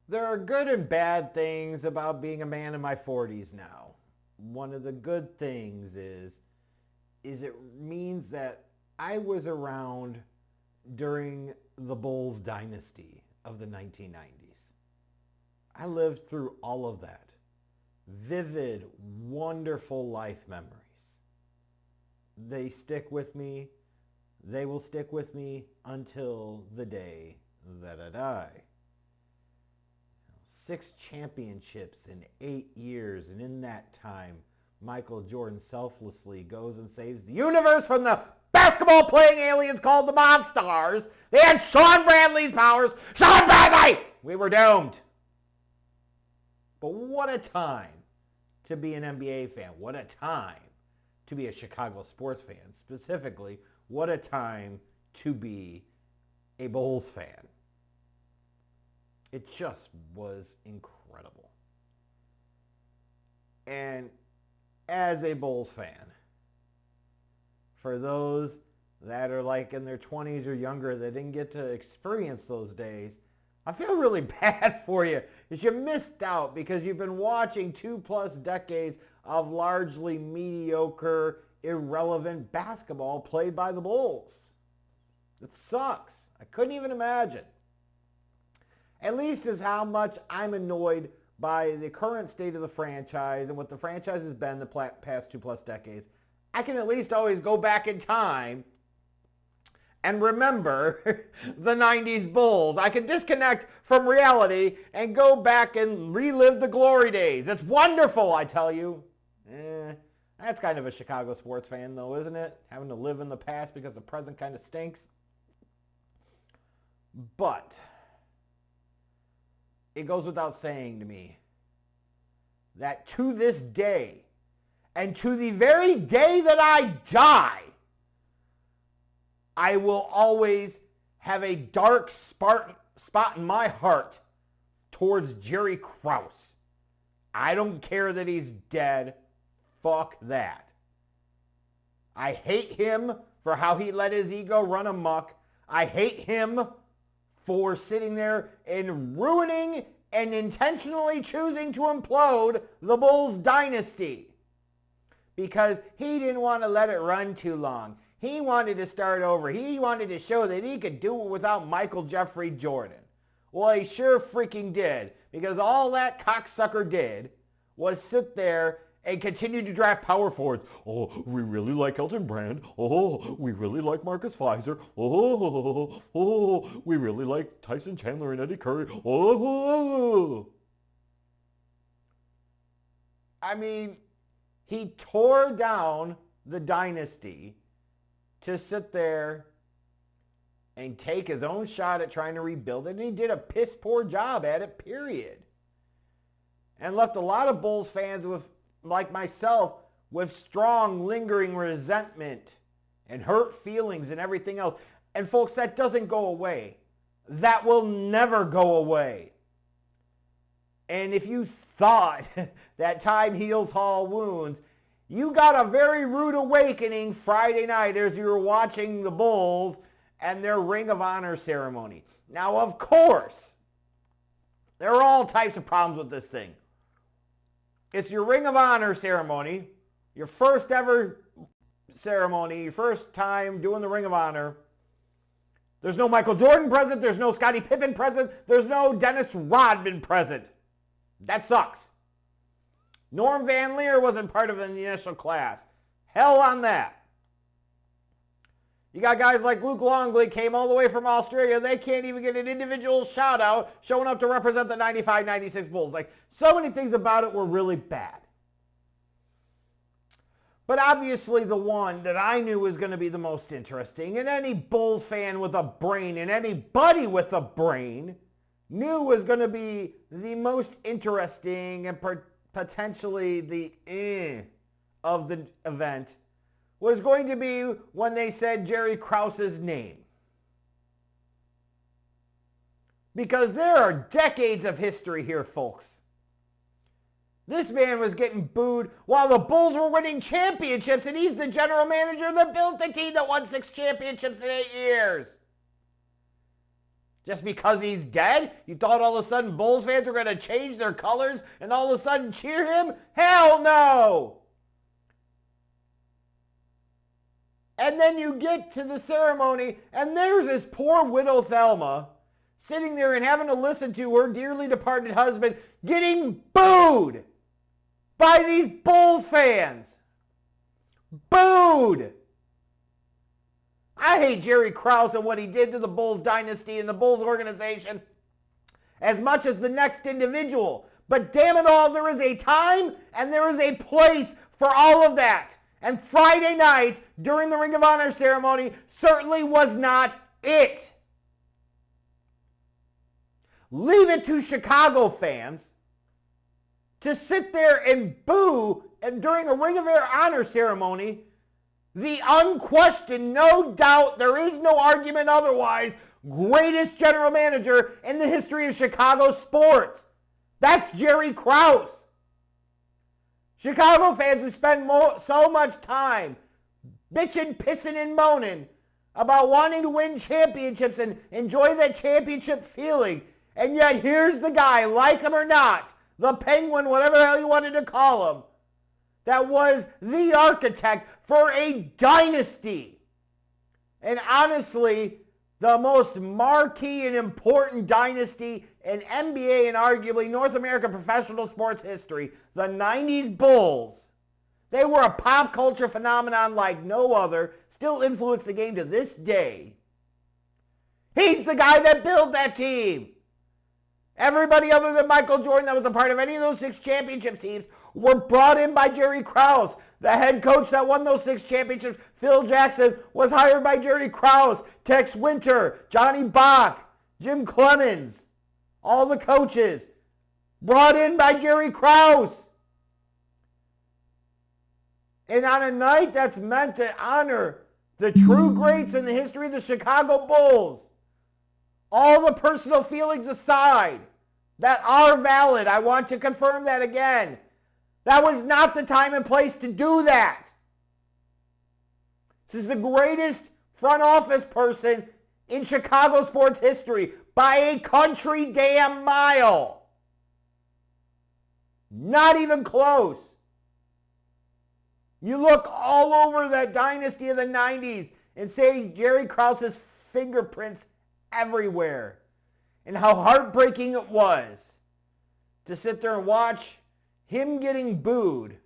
There are good and bad things about being a man in my 40s now. One of the good things is it means that I was around during the Bulls dynasty of the 1990s. I lived through all of that. Vivid, wonderful life memories. They stick with me. They will stick with me until the day that I die. 6 championships in 8 years, and in that time, Michael Jordan selflessly goes and saves the universe from the basketball-playing aliens called the Monstars. They had Sean Bradley's powers. Sean Bradley! We were doomed. But what a time to be an NBA fan. What a time to be a Chicago sports fan. Specifically, what a time to be a Bulls fan. It just was incredible. And as a Bulls fan, for those that are like in their 20s or younger that didn't get to experience those days, I feel really bad for you because you missed out because you've been watching 2+ decades of largely mediocre, irrelevant basketball played by the Bulls. It sucks. I couldn't even imagine. At least is how much I'm annoyed by the current state of the franchise and what the franchise has been the past 2+ decades. I can at least always go back in time and remember the 90s Bulls. I can disconnect from reality and go back and relive the glory days. It's wonderful, I tell you. That's kind of a Chicago sports fan though, isn't it? Having to live in the past because the present kind of stinks. But it goes without saying to me that to this day, and to the very day that I die, I will always have a dark spot in my heart towards Jerry Krause. I don't care that he's dead. Fuck that. I hate him for how he let his ego run amok. I hate him for sitting there and ruining and intentionally choosing to implode the Bulls dynasty. Because he didn't want to let it run too long. He wanted to start over. He wanted to show that he could do it without Michael Jeffrey Jordan. Well, he sure freaking did. Because all that cocksucker did was sit there and continue to draft power forwards. Oh, we really like Elton Brand. Oh, we really like Marcus Fizer. Oh, we really like Tyson Chandler and Eddie Curry. Oh. I mean, he tore down the dynasty to sit there and take his own shot at trying to rebuild it. And he did a piss poor job at it, period. And left a lot of Bulls fans like myself with strong, lingering resentment and hurt feelings and everything else. And folks, that doesn't go away. That will never go away. And if you thought that time heals all wounds, you got a very rude awakening Friday night as you were watching the Bulls and their Ring of Honor ceremony. Now, of course, there are all types of problems with this thing. It's your Ring of Honor ceremony, your first ever ceremony, your first time doing the Ring of Honor. There's no Michael Jordan present. There's no Scottie Pippen present. There's no Dennis Rodman present. That sucks. Norm Van Leer wasn't part of the initial class. Hell on that. You got guys like Luke Longley came all the way from Australia. They can't even get an individual shout out showing up to represent the 95-96 Bulls. Like, so many things about it were really bad. But obviously the one that I knew was going to be the most interesting, and any Bulls fan with a brain and anybody with a brain knew was going to be the most interesting and potentially the of the event, was going to be when they said Jerry Krause's name. Because there are decades of history here, folks. This man was getting booed while the Bulls were winning championships, and he's the general manager that built the team that won 6 championships in 8 years. Just because he's dead? You thought all of a sudden Bulls fans were going to change their colors and all of a sudden cheer him? Hell no! And then you get to the ceremony, and there's this poor widow Thelma sitting there and having to listen to her dearly departed husband getting booed by these Bulls fans. Booed! I hate Jerry Krause and what he did to the Bulls dynasty and the Bulls organization as much as the next individual. But damn it all, there is a time and there is a place for all of that. And Friday night, during the Ring of Honor ceremony, certainly was not it. Leave it to Chicago fans to sit there and boo and during a Ring of Honor ceremony the unquestioned, no doubt, there is no argument otherwise, greatest general manager in the history of Chicago sports. That's Jerry Krause. Chicago fans who spend so much time bitching, pissing, and moaning about wanting to win championships and enjoy that championship feeling. And yet here's the guy, like him or not, the Penguin, whatever the hell you wanted to call him, that was the architect for a dynasty. And honestly, the most marquee and important dynasty in NBA and arguably North American professional sports history, the 90s Bulls. They were a pop culture phenomenon like no other, still influence the game to this day. He's the guy that built that team. Everybody other than Michael Jordan that was a part of any of those 6 championship teams were brought in by Jerry Krause. The head coach that won those 6 championships, Phil Jackson, was hired by Jerry Krause. Tex Winter, Johnny Bach, Jim Clemens, all the coaches brought in by Jerry Krause. And on a night that's meant to honor the true greats in the history of the Chicago Bulls, all the personal feelings aside that are valid, I want to confirm that again. That was not the time and place to do that. This is the greatest front office person in Chicago sports history by a country damn mile. Not even close. You look all over that dynasty of the 90s and say Jerry Krause's fingerprints everywhere. And how heartbreaking it was to sit there and watch him getting booed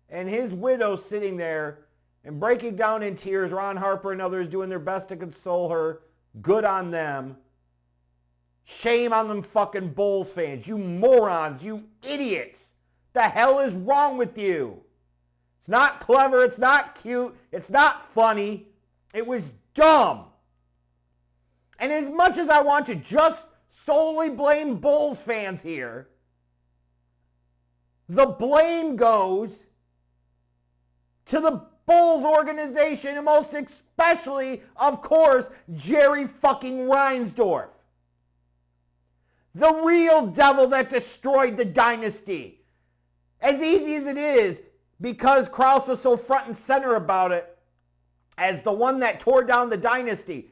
and his widow sitting there and breaking down in tears. Ron Harper and others doing their best to console her. Good on them. Shame on them fucking Bulls fans. You morons. You idiots. The hell is wrong with you? It's not clever. It's not cute. It's not funny. It was dumb. And as much as I want to just solely blame Bulls fans here, the blame goes to the Bulls organization and most especially, of course, Jerry fucking Reinsdorf. The real devil that destroyed the dynasty. As easy as it is, because Krause was so front and center about it, as the one that tore down the dynasty,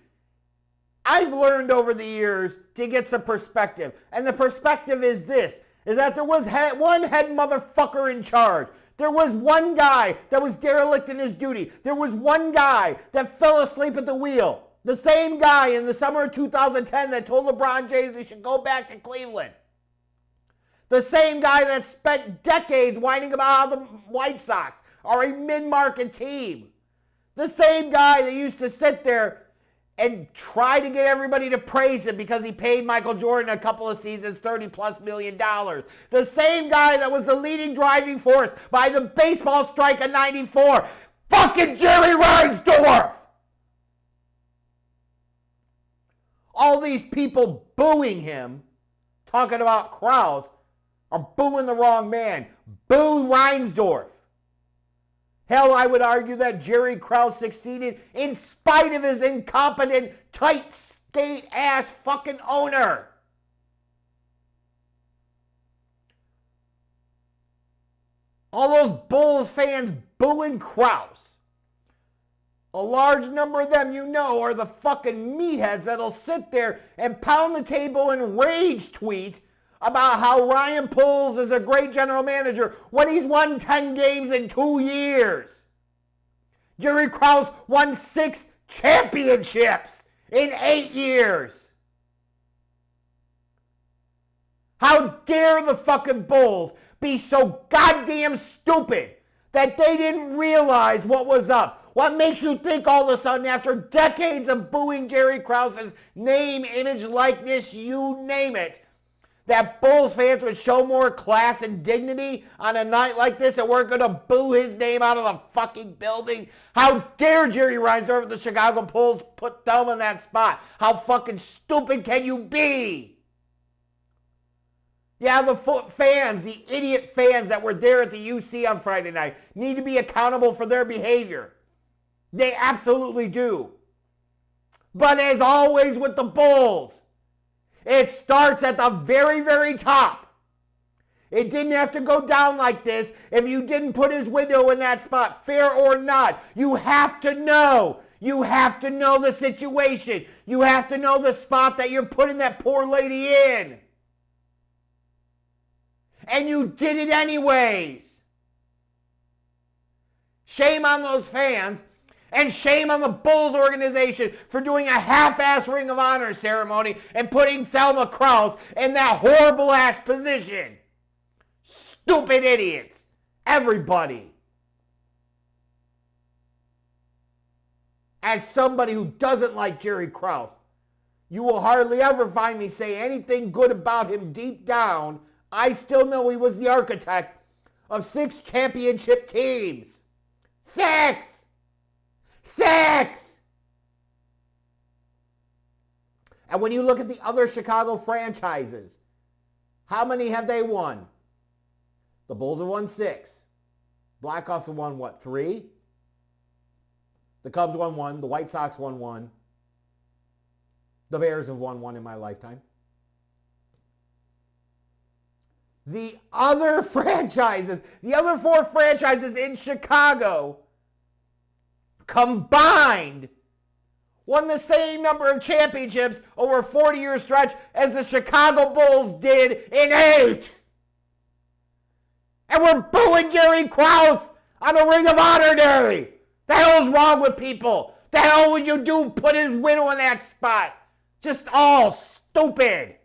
I've learned over the years to get some perspective. And the perspective is this, is that there was one head motherfucker in charge. There was one guy that was derelict in his duty. There was one guy that fell asleep at the wheel. The same guy in the summer of 2010 that told LeBron James he should go back to Cleveland. The same guy that spent decades whining about how the White Sox are a mid-market team. The same guy that used to sit there and try to get everybody to praise him because he paid Michael Jordan a couple of seasons $30+ million. The same guy that was the leading driving force by the baseball strike of '94. Fucking Jerry Reinsdorf! All these people booing him, talking about Krause, are booing the wrong man. Boo Reinsdorf. Hell, I would argue that Jerry Krause succeeded in spite of his incompetent, tight skate ass fucking owner. All those Bulls fans booing Krause. A large number of them, you know, are the fucking meatheads that'll sit there and pound the table and rage tweet about how Ryan Poles is a great general manager when he's won 10 games in 2 years. Jerry Krause won 6 championships in 8 years. How dare the fucking Bulls be so goddamn stupid that they didn't realize what was up? What makes you think all of a sudden, after decades of booing Jerry Krause's name, image, likeness, you name it, that Bulls fans would show more class and dignity on a night like this and weren't going to boo his name out of the fucking building? How dare Jerry Reinsdorf of the Chicago Bulls put them in that spot? How fucking stupid can you be? Yeah, the fans, the idiot fans that were there at the UC on Friday night need to be accountable for their behavior. They absolutely do. But as always with the Bulls, it starts at the very, very top. It didn't have to go down like this if you didn't put his window in that spot, fair or not. You have to know. You have to know the situation. You have to know the spot that you're putting that poor lady in. And you did it anyways. Shame on those fans. And shame on the Bulls organization for doing a half-ass Ring of Honor ceremony and putting Thelma Krause in that horrible-ass position. Stupid idiots. Everybody. As somebody who doesn't like Jerry Krause, you will hardly ever find me say anything good about him deep down. I still know he was the architect of 6 championship teams. 6! And when you look at the other Chicago franchises, how many have they won? The Bulls have won 6. Blackhawks have won, what, 3? The Cubs won 1. The White Sox won 1. The Bears have won 1 in my lifetime. The other franchises, the other 4 franchises in Chicago combined won the same number of championships over a 40-year stretch as the Chicago Bulls did in 8. And we're booing Jerry Krause on a Ring of Honor day. The hell is wrong with people? The hell would you do put his window in that spot? Just all stupid.